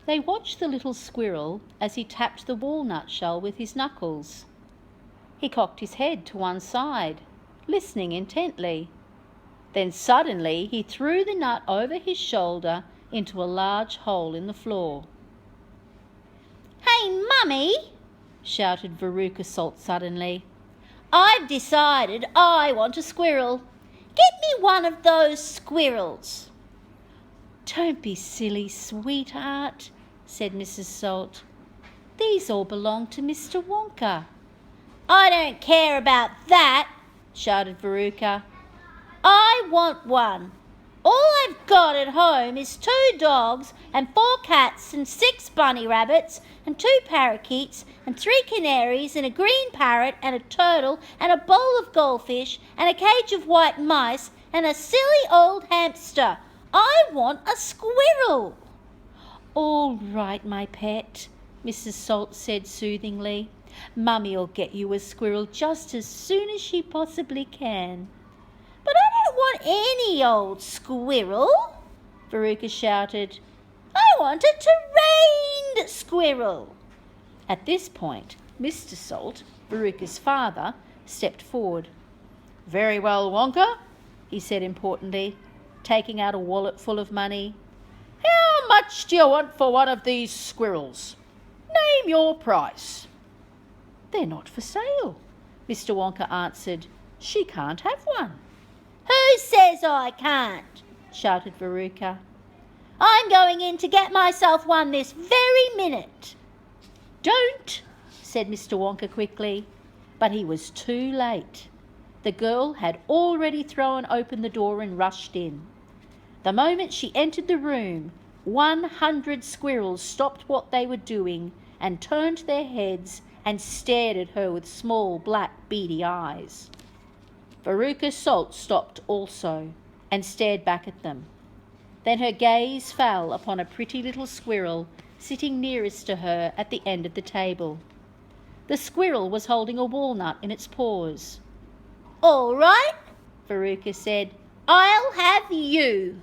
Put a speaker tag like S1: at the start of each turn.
S1: They watched the little squirrel as he tapped the walnut shell with his knuckles. He cocked his head to one side, listening intently. Then suddenly he threw the nut over his shoulder into a large hole in the floor. "Hey, Mummy!" shouted Veruca Salt suddenly. "I've decided I want a squirrel. Get me one of those squirrels." "Don't be silly, sweetheart," said Mrs. Salt. "These all belong to Mr. Wonka." "I don't care about that," shouted Veruca. "I want one. All I've got at home is 2 dogs and 4 cats and 6 bunny rabbits and 2 parakeets and 3 canaries and a green parrot and a turtle and a bowl of goldfish and a cage of white mice and a silly old hamster. I want a squirrel." "All right, my pet," Mrs. Salt said soothingly. "Mummy'll get you a squirrel just as soon as she possibly can." "But I don't want any old squirrel," Veruca shouted. "I want a trained squirrel." At this point, Mr. Salt, Veruca's father, stepped forward. "Very well, Wonka," he said importantly, taking out a wallet full of money. "How much do you want for one of these squirrels? Name your price." "They're not for sale," Mr. Wonka answered. "She can't have one." "Who says I can't?" shouted Veruca. "I'm going in to get myself one this very minute." "Don't," said Mr. Wonka quickly, but he was too late. The girl had already thrown open the door and rushed in. The moment she entered the room, 100 squirrels stopped what they were doing and turned their heads and stared at her with small black beady eyes. Veruca Salt stopped also and stared back at them. Then her gaze fell upon a pretty little squirrel sitting nearest to her at the end of the table. The squirrel was holding a walnut in its paws. "All right," Veruca said. "I'll have you."